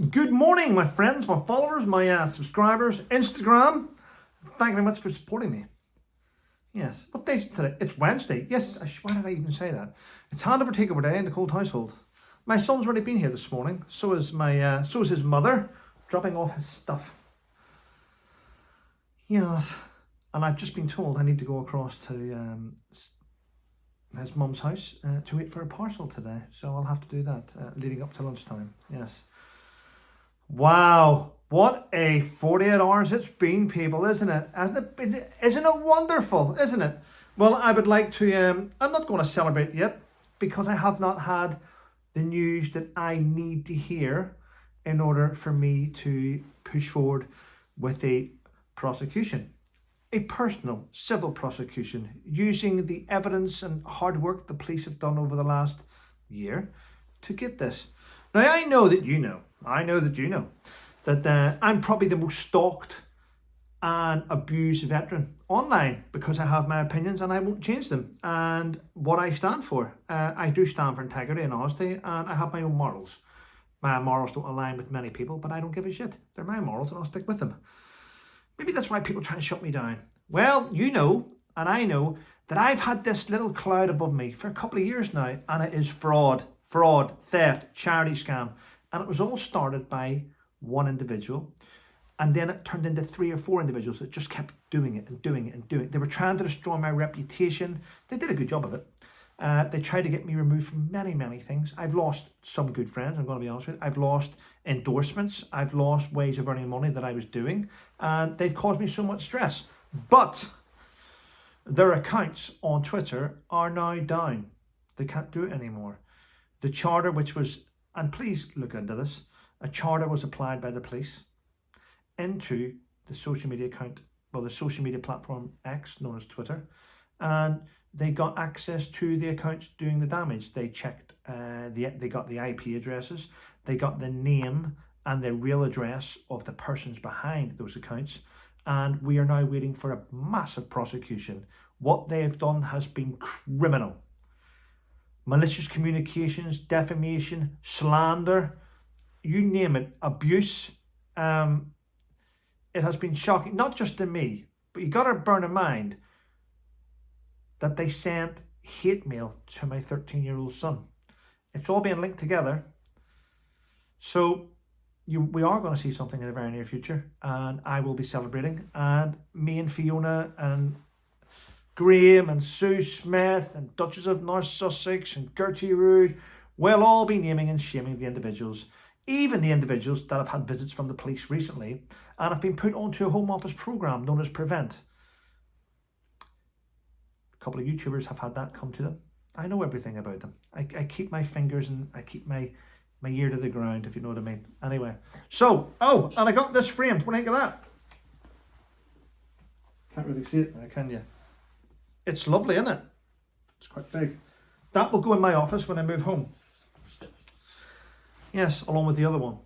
Good morning, my friends, my followers, my subscribers, Instagram. Thank you very much for supporting me. Yes, what day is it today? It's Wednesday. Yes, why did I even say that? It's handover takeover day in the Colt household. My son's already been here this morning. So is his mother, dropping off his stuff. Yes, and I've just been told I need to go across to his mum's house to wait for a parcel today. So I'll have to do that leading up to lunchtime. Yes. Wow, what a 48 hours it's been, people, isn't it? Isn't it wonderful, isn't it? Well, I would like to, I'm not going to celebrate yet because I have not had the news that I need to hear in order for me to push forward with a prosecution. A personal civil prosecution using the evidence and hard work the police have done over the last year to get this. Now, I know that you know that I'm probably the most stalked and abused veteran online because I have my opinions and I won't change them. And what I stand for, I do stand for integrity and honesty, and I have my own morals. My morals don't align with many people, but I don't give a shit. They're my morals and I'll stick with them. Maybe that's why people try and shut me down. Well, you know, and I know that I've had this little cloud above me for a couple of years now, and it is fraud, theft, charity scam. And it was all started by one individual. And then it turned into 3 or 4 individuals that just kept doing it and doing it and doing it. They were trying to destroy my reputation. They did a good job of it. They tried to get me removed from many, many things. I've lost some good friends, I'm going to be honest with you. I've lost endorsements. I've lost ways of earning money that I was doing. And they've caused me so much stress. But their accounts on Twitter are now down. They can't do it anymore. The charter, which was, and please look into this, a charter was applied by the police into the social media account, well, the social media platform X, known as Twitter, and they got access to the accounts doing the damage. They checked, they got the IP addresses, they got the name and the real address of the persons behind those accounts, and we are now waiting for a massive prosecution. What they have done has been criminal. Malicious communications, defamation, slander, you name it, abuse. It has been shocking, not just to me, but you got to bear in mind that they sent hate mail to my 13-year-old son. It's all being linked together. So we are going to see something in the very near future, and I will be celebrating. And me and Fiona and Graham and Sue Smith and Duchess of North Sussex and Gertie Rouge will all be naming and shaming the individuals, even the individuals that have had visits from the police recently and have been put onto a Home Office programme known as Prevent. A couple of YouTubers have had that come to them. I know everything about them. I keep my fingers and I keep my ear to the ground, if you know what I mean. Anyway, so, and I got this framed. What do you think of that? Can't really see it now, can you? It's lovely, isn't it? It's quite big. That will go in my office when I move home. Yes, along with the other one.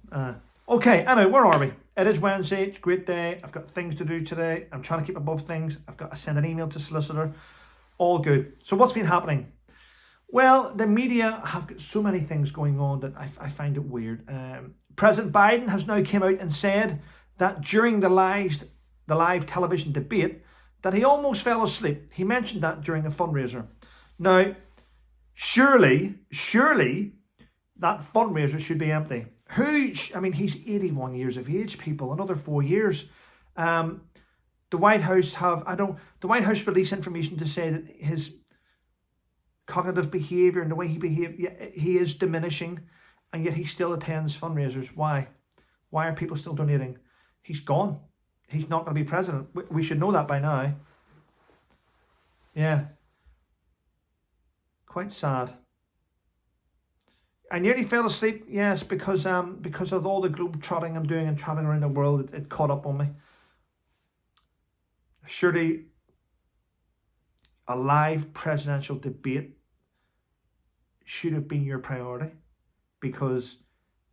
Okay, anyway, where are we? It is Wednesday. It's a great day. I've got things to do today. I'm trying to keep above things. I've got to send an email to solicitor. All good. So what's been happening? Well, the media have got so many things going on that I find it weird. President Biden has now come out and said that during the live television debate that he almost fell asleep. He mentioned that during a fundraiser. Now, surely that fundraiser should be empty. He's 81 years of age, people, another 4 years. The White House released information to say that his cognitive behaviour and the way he behaved, he is diminishing, and yet he still attends fundraisers. Why? Why are people still donating? He's gone. He's not going to be president. We should know that by now. Yeah. Quite sad. I nearly fell asleep, yes, because of all the globe trotting I'm doing and traveling around the world. It caught up on me. Surely a live presidential debate should have been your priority, because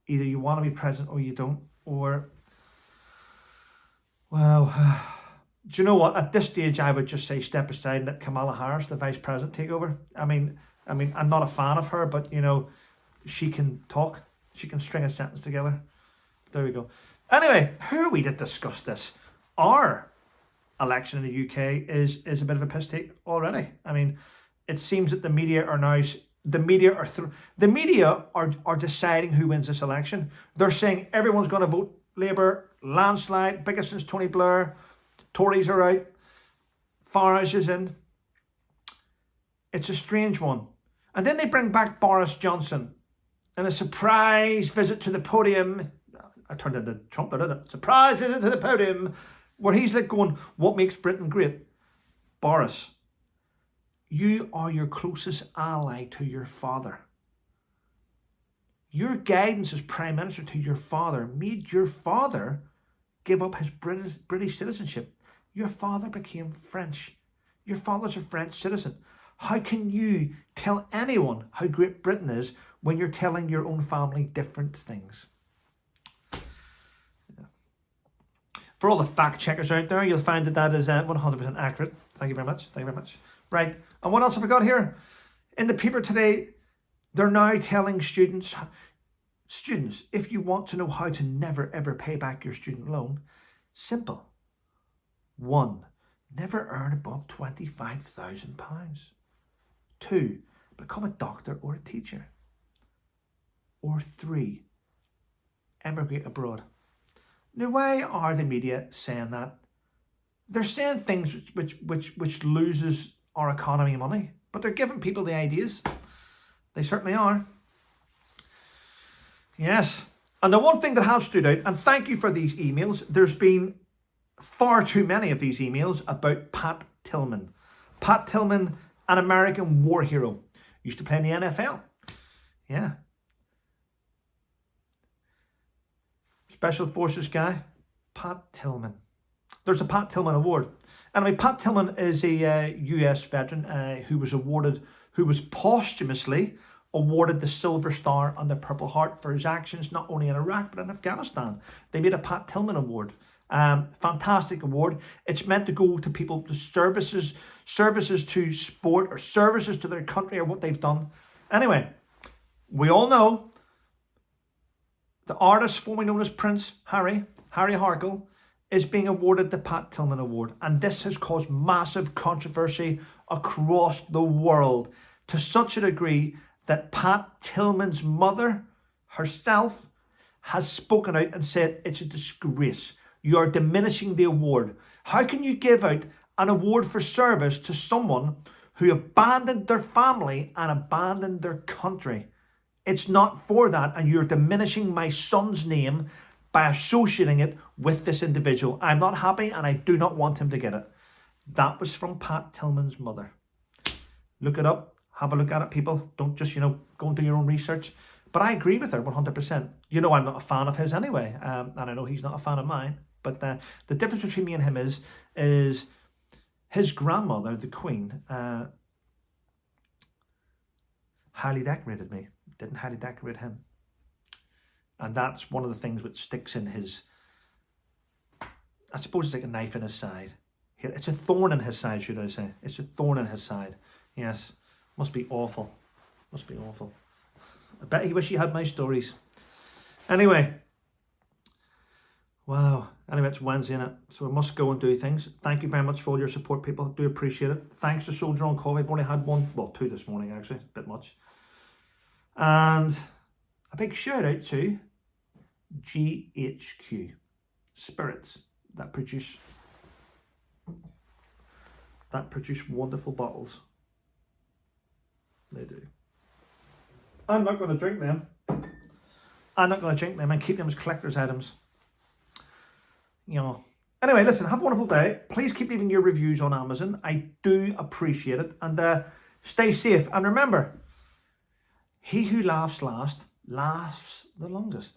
either you want to be president or you don't, or, well, do you know what? At this stage, I would just say step aside and let Kamala Harris, the vice president, take over. I mean, I'm not a fan of her, but, you know, she can talk. She can string a sentence together. There we go. Anyway, who are we to discuss this? Our election in the UK is a bit of a piss take already. I mean, it seems that the media are now are deciding who wins this election. They're saying everyone's going to vote Labour, landslide, biggest since Tony Blair. Tories are out. Farage is in. It's a strange one. And then they bring back Boris Johnson in a surprise visit to the podium. I turned into Trump, didn't it? Surprise visit to the podium, where he's like going, what makes Britain great? Boris, you are your closest ally to your father. Your guidance as Prime Minister to your father made your father give up his British citizenship. Your father became French. Your father's a French citizen. How can you tell anyone how great Britain is when you're telling your own family different things? Yeah. For all the fact checkers out there, you'll find that is 100% accurate. Thank you very much. Thank you very much. Right. And what else have I got here? In the paper today, they're now telling students, if you want to know how to never ever pay back your student loan, simple. 1, never earn above £25,000. 2, become a doctor or a teacher. Or 3, emigrate abroad. Now, why are the media saying that? They're saying things which loses our economy money, but they're giving people the ideas. They certainly are. Yes. And the one thing that has stood out, and thank you for these emails, there's been far too many of these emails about Pat Tillman. Pat Tillman, an American war hero, used to play in the NFL. Yeah. Special Forces guy, Pat Tillman. There's a Pat Tillman Award. Anyway, Pat Tillman is a US veteran who was posthumously awarded the Silver Star and the Purple Heart for his actions not only in Iraq but in Afghanistan. They made a Pat Tillman Award. Fantastic award. It's meant to go to people, to services to sport or services to their country or what they've done. Anyway, we all know the artist formerly known as Prince Harry Harkle, is being awarded the Pat Tillman Award. And this has caused massive controversy across the world to such a degree that Pat Tillman's mother herself has spoken out and said it's a disgrace. You are diminishing the award. How can you give out an award for service to someone who abandoned their family and abandoned their country? It's not for that, and you're diminishing my son's name by associating it with this individual. I'm not happy and I do not want him to get it. That was from Pat Tillman's mother. Look it up. Have a look at it, people. Don't just, go and do your own research. But I agree with her 100%. I'm not a fan of his anyway. And I know he's not a fan of mine. But the difference between me and him is his grandmother, the Queen, highly decorated me. Didn't highly decorate him. And that's one of the things which sticks in his, I suppose it's like a knife in his side. It's a thorn in his side, should I say. It's a thorn in his side. Yes. Must be awful. Must be awful. I bet he wish he had my stories. Anyway. Wow. Anyway, it's Wednesday, innit? So I must go and do things. Thank you very much for all your support, people. Do appreciate it. Thanks to Soldier on Coffee. I've only had two this morning, actually. It's a bit much. And a big shout out to GHQ Spirits that produce wonderful bottles. They do. I'm not going to drink them. I'm not going to drink them and keep them as collector's items. Anyway, listen, have a wonderful day. Please keep leaving your reviews on Amazon. I do appreciate it. And stay safe. And remember, he who laughs last laughs the longest.